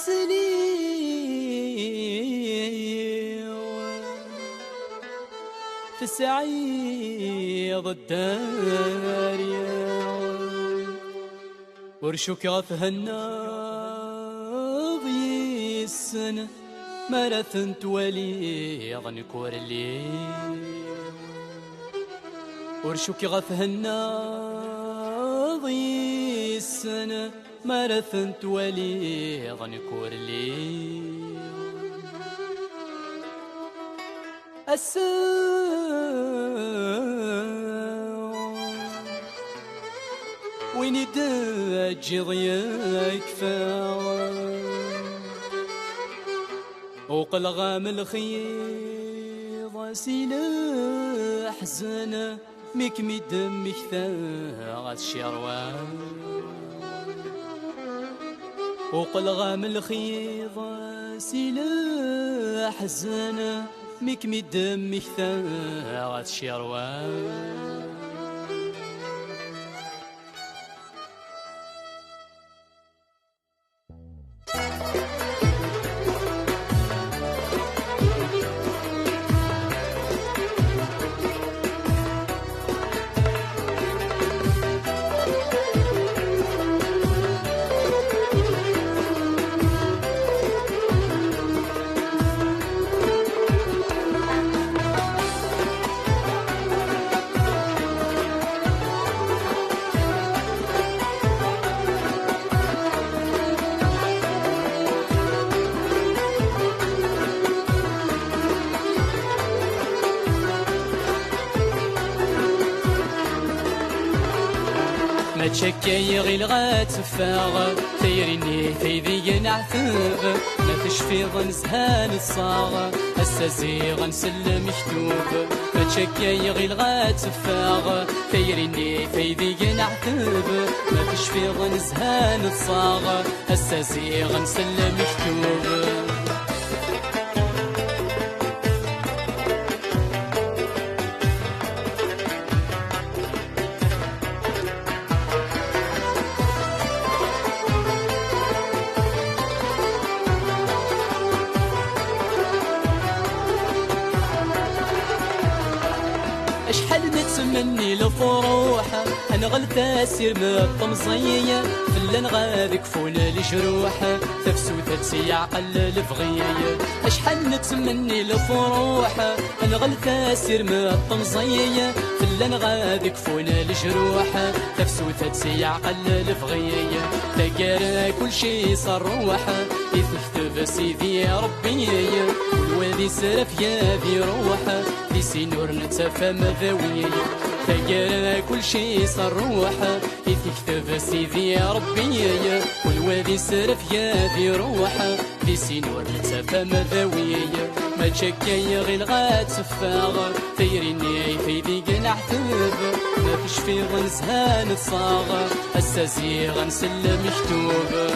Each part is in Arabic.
في السعيد الدارية ورشوك غفها الناض السنة ماراثن توالي غنكور الليل ورشوك غفها الناض السنة ماراثن توالي غنكور الليل وين يدجي ضياك وقل غام الخيض سلاح زنا ميك ميدم ثاغت الشروان وقل غام الخيض سلاح زنا ميك ميدم ثاغت الشروان ما تشكي غير غاتفاغ تيريني تيذي نعثب ما تشفي ظنزهان الصاغ السازيغ نسلم مكتوب ما تشكي غير غاتفاغ تيريني تيذي نعثب ما تشفي ظنزهان الصاغ السازيغ نسلم مكتوب شحال نتمني لفروحه انا غلت اسير من الطمزيه فلان غادك فول الجروح تفسوثة سيعقل الفغيه شحال نتمني لفروحه انا غلت اسير من الطمزيه فلان غادك فول الجروح تفسوثة سيعقل الفغيه تقرا كل شي صروحه يثبت سيدي ربي والوادي سرف يا ذي روحه في سنور نتفى مذاوية تقرا كل شي صروحه يكتب سيدي ربي والوادي سرف يا ذي روحه في سنور نتفى مذاوية ما تشكي غير غاتفاغ تيريني في ذي قنع ثب ما فيش في غنزهان الصاغ السازي غنسلم مكتوب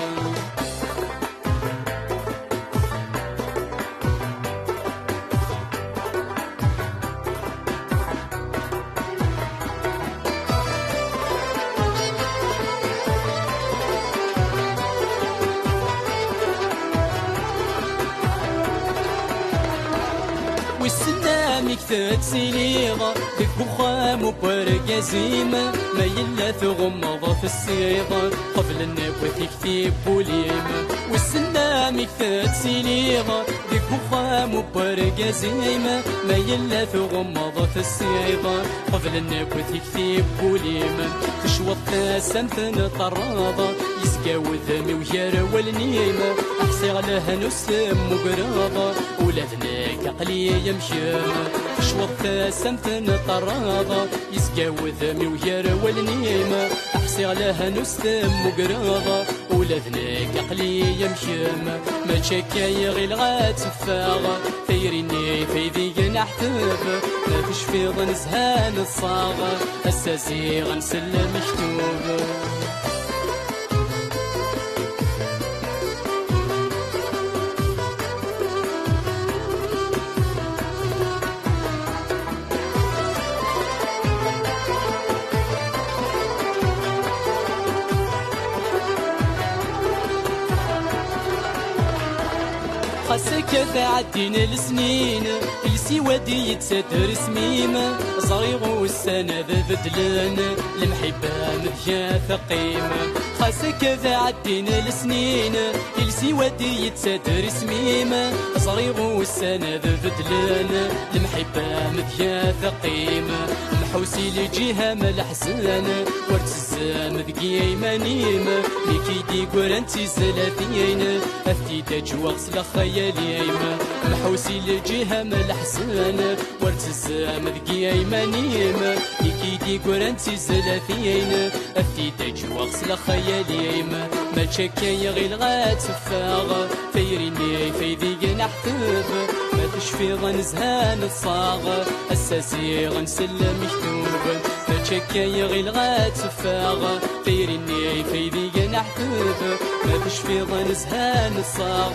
والسلامك تتسيليغ ديك بخام وبرق زيمة ما يلا تغمض في الصيغة قبل النبوة تكتب بوليمة والسلامك تتسيليغ ديك بخام وبرق زيمة ما يلا تغمض في الصيغة قبل النبوة تكتب بوليمة تشوط سنة طرادة يسقاو ذمي ويار والنيمة أحصي عليها نسم وقراضة ولادناك عقلي يمشيما شوط سنة طرادة يسقاو ذمي ويار والنيمة أحصي عليها نسم وقراضة ولادناك عقلي يمشيما ما تشكي غير غاتفاغ تيريني في ذي نحتف ما فيش في ظنزهان الصاغ السازي غنسلم مكتوب خاصك عدينا السنين السي ودي يتسدر سميم صغير والسنة بدلن المحبة مذيا ثقيم خاصك عدينا السنين السي ودي يتسدر سميم صغير والسنة بدلن المحبة مذيا ثقيم محوسي لجهة ملحسن ورد الزام ذقي ايمانيم ميكي دي قرانتي زلافين افتي تجوغ سلا خياليم محوسي لجهة ملحسن ورد الزام ذقي ايمانيم ميكي دي قرانتي زلافين افتي تجوغ سلا خياليم ما تشكي غير غات سفاغ فيريني فيدي نحتف ما تشفي غنزهان الصاغ الساسي غنسلم مكتوب ما تشكي غير غات سفاغ فيريني فيدي نحتف ما تشفي غنزهان الصاغ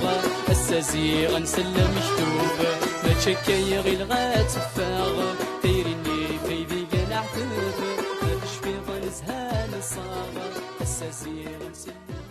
الساسي غنسلم مكتوب ما تشكي غير غات سفاغ فيريني فيدي نحتف ما تشفي غنزهان الصاغ الساسي غنسلم